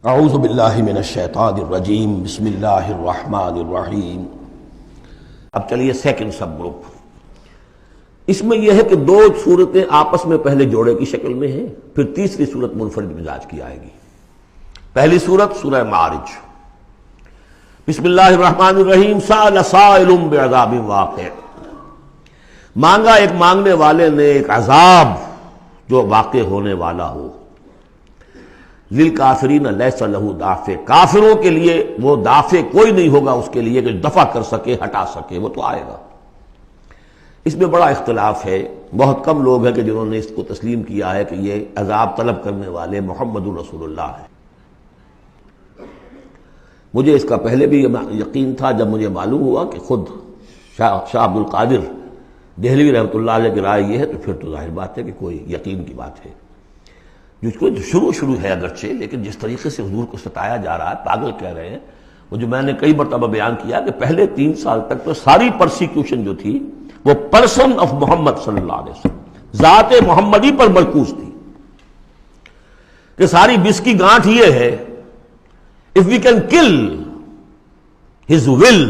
اعوذ باللہ من الشیطان الرجیم بسم اللہ الرحمن الرحیم۔ اب چلیے سیکنڈ سب گروپ۔ اس میں یہ ہے کہ دو صورتیں آپس میں پہلے جوڑے کی شکل میں ہیں، پھر تیسری صورت منفرد مزاج کی آئے گی۔ پہلی صورت سورہ معارج۔ بسم اللہ الرحمن الرحیم۔ سأل سائل بعذاب واقع، مانگا ایک مانگنے والے نے ایک عذاب جو واقع ہونے والا ہو۔ للکافرین لیس لہ دافع، کافروں کے لیے وہ دافع کوئی نہیں ہوگا اس کے لیے کہ دفع کر سکے، ہٹا سکے، وہ تو آئے گا۔ اس میں بڑا اختلاف ہے، بہت کم لوگ ہیں کہ جنہوں نے اس کو تسلیم کیا ہے کہ یہ عذاب طلب کرنے والے محمد رسول اللہ ہیں۔ مجھے اس کا پہلے بھی یقین تھا، جب مجھے معلوم ہوا کہ خود شاہ عبد القادر دہلوی رحمۃ اللہ علیہ کی رائے یہ ہے، تو پھر تو ظاہر بات ہے کہ کوئی یقین کی بات ہے۔ جس کو شروع ہے اگرچہ، لیکن جس طریقے سے حضور کو ستایا جا رہا ہے، پاگل کہہ رہے ہیں، وہ جو میں نے کئی مرتبہ بیان کیا کہ پہلے 3 سال تک تو ساری پرسیکیوشن جو تھی وہ پرسن آف محمد صلی اللہ علیہ وسلم، ذات محمدی پر مرکوز تھی، کہ ساری بس کی گانٹھ یہ ہے if we can kill his will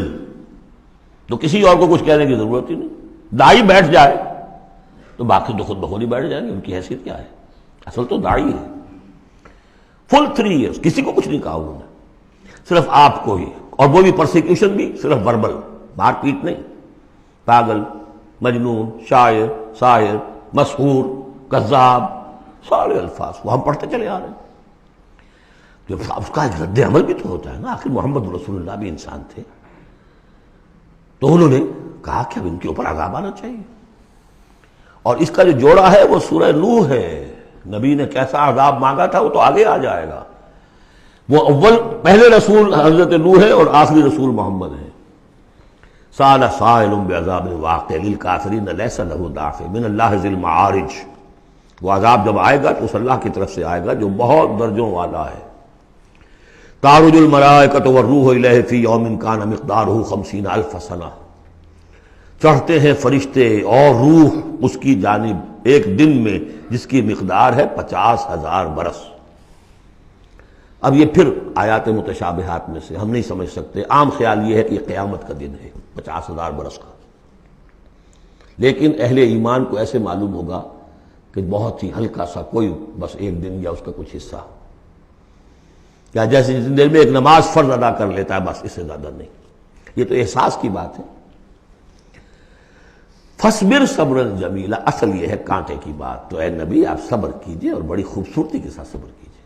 تو کسی اور کو کچھ کہنے کی ضرورت ہی نہیں، داعی بیٹھ جائے تو باقی تو خود بخود ہی بیٹھ جائیں گے، ان کی حیثیت کیا ہے؟ اصل تو داعی ہے۔ فل 3 ایئرس کسی کو کچھ نہیں کہا انہوں نے، صرف آپ کو ہی، اور وہ بھی پرسیکیوشن بھی صرف وربل، مار پیٹ نہیں، پاگل، مجنون، شاعر، ساحر، مسحور، کذاب، سارے الفاظ وہ ہم پڑھتے چلے آ رہے ہیں۔ جب اس کا ایک رد عمل بھی تو ہوتا ہے نا، آخر محمد رسول اللہ بھی انسان تھے، تو انہوں نے کہا کہ اب ان کے اوپر عذاب آنا چاہیے۔ اور اس کا جو جوڑا ہے وہ سورہ نوح ہے۔ نبی نے کیسا عذاب مانگا تھا وہ تو آگے آ جائے گا۔ وہ پہلے رسول حضرت نوح ہے اور آخری رسول محمد ہے۔ سأل سائل بعذاب واقع للکافرین لیس لہ دافع من اللہ ذی المعارج، وہ عذاب جب آئے گا تو اس اللہ کی طرف سے آئے گا جو بہت درجوں والا ہے۔ تعرج الملائکۃ والروح الیہ فی یوم کان مقدارہ 50,000 سنہ، چڑھتے ہیں فرشتے اور روح اس کی جانب ایک دن میں جس کی مقدار ہے 50,000 برس۔ اب یہ پھر آیات متشابہات میں سے ہم نہیں سمجھ سکتے، عام خیال یہ ہے کہ یہ قیامت کا دن ہے 50,000 برس کا، لیکن اہل ایمان کو ایسے معلوم ہوگا کہ بہت ہی ہلکا سا کوئی بس ایک دن یا اس کا کچھ حصہ، کیا جیسے جتنی دیر میں ایک نماز فرض ادا کر لیتا ہے بس، اس سے زیادہ نہیں۔ یہ تو احساس کی بات ہے۔ فَاصْبِرْ صَبْرًا جَمِيلًا، اصل یہ ہے کانٹے کی بات، تو اے نبی آپ صبر کیجئے اور بڑی خوبصورتی کے ساتھ صبر کیجئے۔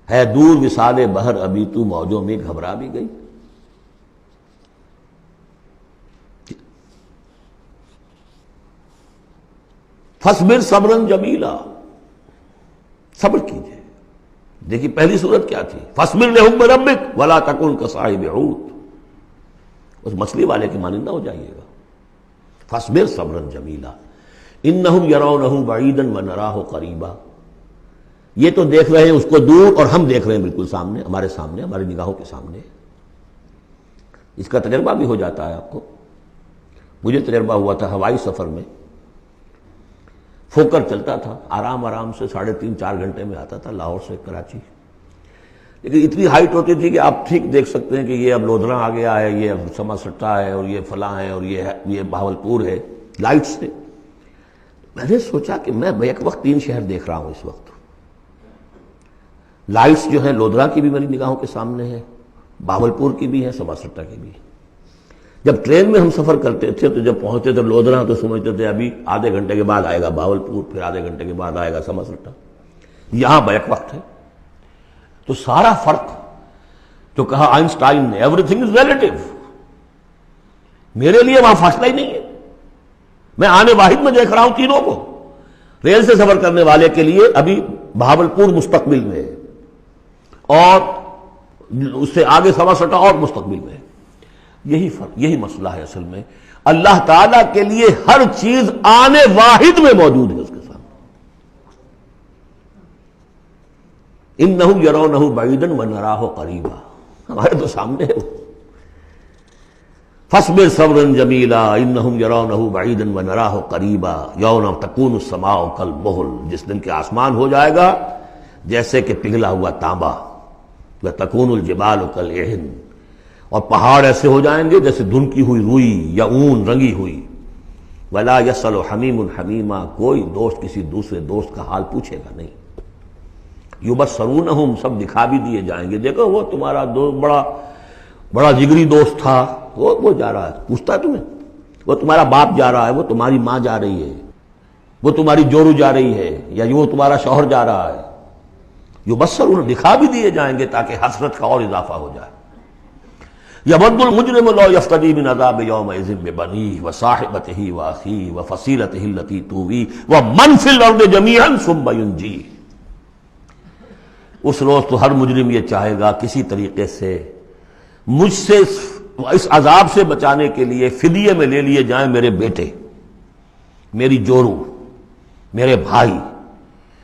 ہے دور وصال بحر ابھی تو موجوں میں گھبرا بھی گئی۔ فَاصْبِرْ صَبْرًا جَمِيلًا، صبر کیجئے۔ دیکھیے پہلی صورت کیا تھی؟ فَاصْبِرْ لِحُکْمِ رَبِّكَ وَلَا تَكُنْ كَصَاحِبِ حوت، اس مچھلی والے کی مانند نہ ہو جائیے گا۔ فَاصْبِرْ صَبْرًا جَمِيلًا إِنَّهُمْ يَرَوْنَهُ بَعِيدًا وَنَرَاهُ قَرِيبًا، یہ تو دیکھ رہے ہیں اس کو دور اور ہم دیکھ رہے ہیں بالکل سامنے، ہمارے سامنے، ہماری نگاہوں کے سامنے۔ اس کا تجربہ بھی ہو جاتا ہے آپ کو۔ مجھے تجربہ ہوا تھا ہوائی سفر میں، فوکر چلتا تھا، آرام آرام سے 3.5-4 گھنٹے میں آتا تھا لاہور سے کراچی، لیکن اتنی ہائٹ ہوتی تھی کہ آپ ٹھیک دیکھ سکتے ہیں کہ یہ اب لودھراں آ گیا ہے، یہ اب سما سٹا ہے، اور یہ فلاں ہے، اور یہ بہاولپور ہے، لائٹ سے۔ میں نے سوچا کہ میں بیک وقت 3 شہر دیکھ رہا ہوں اس وقت۔ لائٹس جو ہیں لودھراں کی بھی میری نگاہوں کے سامنے ہے، بہاولپور کی بھی ہے، سما سٹا کی بھی ہے۔ جب ٹرین میں ہم سفر کرتے تھے تو جب پہنچتے تھے لودھراں تو سمجھتے تھے ابھی آدھے گھنٹے کے بعد آئے گا بہاولپور، پھر آدھے گھنٹے کے بعد آئے گا سما سٹا۔ یہاں بیک وقت ہے، تو سارا فرق جو کہا آئنسٹائن نے، ایوری تھنگ از ریلیٹو، میرے لیے وہاں فاصلہ ہی نہیں ہے۔ میں آنے واحد میں دیکھ رہا ہوں تینوں کو۔ ریل سے سفر کرنے والے کے لیے ابھی بہاولپور مستقبل میں ہے، اور اس سے آگے سما سٹا اور مستقبل میں ہے۔ یہی فرق، یہی مسئلہ ہے اصل میں۔ اللہ تعالیٰ کے لیے ہر چیز آنے واحد میں موجود ہے اس کے سامنے۔ اِنَّهُمْ يَرَوْنَهُ بَعِيدًا وَنَرَاهُ قَرِيبًا، ہمارے تو سامنے ہے۔ فَاصْبِرْ صَبْرًا جَمِيلًا إِنَّهُمْ يَرَوْنَهُ بَعِيدًا وَنَرَاهُ قَرِيبًا يَوْمَ تَكُونُ السَّمَاءُ كَالْمُهْلِ، جس دن کے آسمان ہو جائے گا جیسے کہ پگھلا ہوا تانبا، وَتَكُونُ الْجِبَالُ كَالْعِهْنِ، اور پہاڑ ایسے ہو جائیں گے جیسے دھنکی ہوئی روئی یا اون رنگی ہوئی۔ وَلَا يَسْأَلُ حَمِيمٌ حَمِيمًا، کوئی دوست کسی دوسرے دوست کا حال پوچھے گا نہیں۔ يُبَصَّرُونَهُمْ، سب دکھا بھی دیے جائیں گے، دیکھو وہ تمہارا دوست بڑا جگری دوست تھا، وہ جا رہا ہے، پوچھتا ہے تمہیں، وہ تمہارا باپ جا رہا ہے، وہ تمہاری ماں جا رہی ہے، وہ تمہاری جورو جا رہی ہے، یا وہ تمہارا شوہر جا رہا ہے۔ یبصرون، دکھا بھی دیے جائیں گے تاکہ حسرت کا اور اضافہ ہو جائے۔ یود المجرم لو یفتدی من عذاب یومئذ ببنیہ وصاحبتہ واخیہ وفصیلتہ التی تؤویہ ومن فی الارض جمیعا ثم ینجیہ۔ اس روز تو ہر مجرم یہ چاہے گا کسی طریقے سے مجھ سے اس عذاب سے بچانے کے لیے فدیے میں لے لیے جائیں میرے بیٹے، میری جورو، میرے بھائی،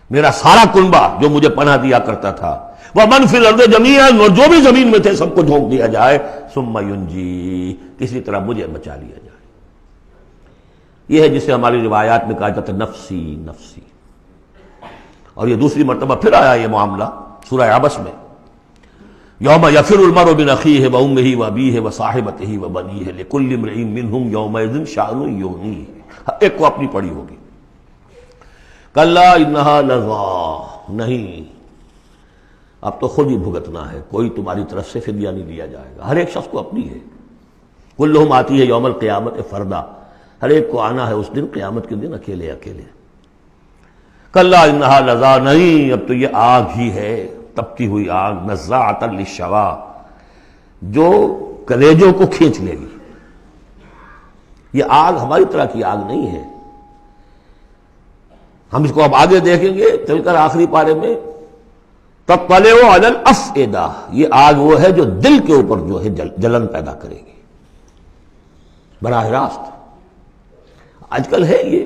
میرا سارا کنبہ جو مجھے پناہ دیا کرتا تھا، وَمَنْ فِي الْأَرْضِ جَمِيعًا، اور جو بھی زمین میں تھے سب کو جھونک دیا جائے، ثُمَّ يُنْجِي، کسی طرح مجھے بچا لیا جائے۔ یہ ہے جسے ہماری روایات میں کہا جاتا ہے نفسی نفسی، اور یہ دوسری مرتبہ پھر آیا یہ معاملہ سورہ عبس میں، یوم یفر المرء من اخیہ وامہ وابیہ وصاحبتہ وبنیہ لکل امرئ منہم یومئذ شأن یغنیہ، ایک کو اپنی پڑی ہوگی۔ کلا انہا لظیٰ، نہیں، اب تو خود ہی بھگتنا ہے، کوئی تمہاری طرف سے فدیہ نہیں لیا جائے گا، ہر ایک شخص کو اپنی ہے۔ کلہم آتی ہے یوم القیامت فردا، ہر ایک کو آنا ہے اس دن، قیامت کے دن اکیلے اکیلے۔ کلا انہا لظیٰ، نہیں، اب تو یہ آگ ہی ہے، تپتی ہوئی آگ، نزاعۃ للشوا، جو کلیجوں کو کھینچ لے گی۔ یہ آگ ہماری طرح کی آگ نہیں ہے، ہم اس کو اب آگے دیکھیں گے چل کر آخری پارے میں، تطلع علی الافئدہ، یہ آگ وہ ہے جو دل کے اوپر جو ہے جلن پیدا کرے گی براہ راست۔ آج کل ہے یہ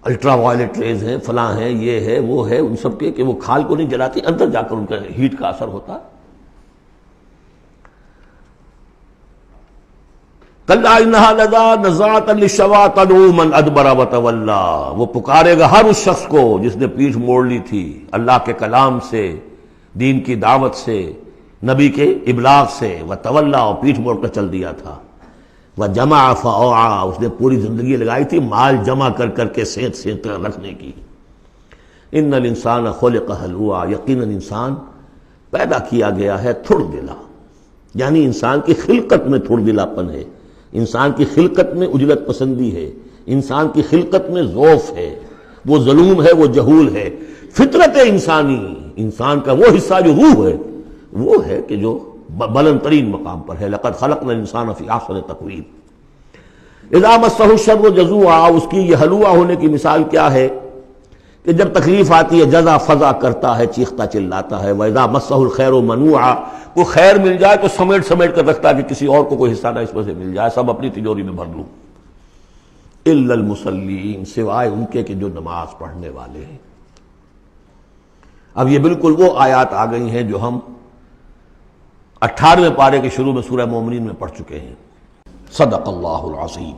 الٹرا وائلٹ ریز ہیں، فلاں ہیں، یہ ہے وہ ہے، ان سب کے کہ وہ کھال کو نہیں جلاتی، اندر جا کر ان کا ہیٹ کا اثر ہوتا ہے۔ کلا انہا لظیٰ نزاعۃ للشوا تدعو من ادبر وتولی، وہ پکارے گا ہر اس شخص کو جس نے پیٹھ موڑ لی تھی اللہ کے کلام سے، دین کی دعوت سے، نبی کے ابلاغ سے، وتولی، اور پیٹھ موڑ کر چل دیا تھا، وجمع فاوعی، اس نے پوری زندگی لگائی تھی مال جمع کر کر کے سینت سینت رکھنے کی۔ ان الانسان خلق ہلوعا، یقیناً انسان پیدا کیا گیا ہے تھڑ دلا، یعنی انسان کی خلقت میں تھڑ دلاپن ہے، انسان کی خلقت میں عجلت پسندی ہے، انسان کی خلقت میں ضعف ہے، وہ ظلوم ہے، وہ جہول ہے۔ فطرت انسانی، انسان کا وہ حصہ جو روح ہے، وہ ہے کہ جو بلند ترین مقام پر ہے۔ لقد خلقنا الانسان فی احسن تقویم۔ اذا مسہ الشر جزوعا، اس کی یہ ہلوعا ہونے کی مثال کیا ہے کہ جب تکلیف آتی ہے جزا فضا کرتا ہے، چیختا چلاتا ہے۔ وَإِذَا مَسَّهُ الْخَيْرُ مَنُوعًا، کو خیر مل جائے تو سمیٹ سمیٹ کر رکھتا ہے کہ کسی اور کو کوئی حصہ نہ اس میں سے مل جائے، سب اپنی تجوری میں بھر لوں۔ إِلَّا الْمُصَلِّينَ، سوائے ان کے کہ جو نماز پڑھنے والے ہیں۔ اب یہ بالکل وہ آیات آ گئی ہیں جو ہم 18ویں پارے کے شروع میں سورہ مومنین میں پڑھ چکے ہیں۔ صدق اللہ العظیم۔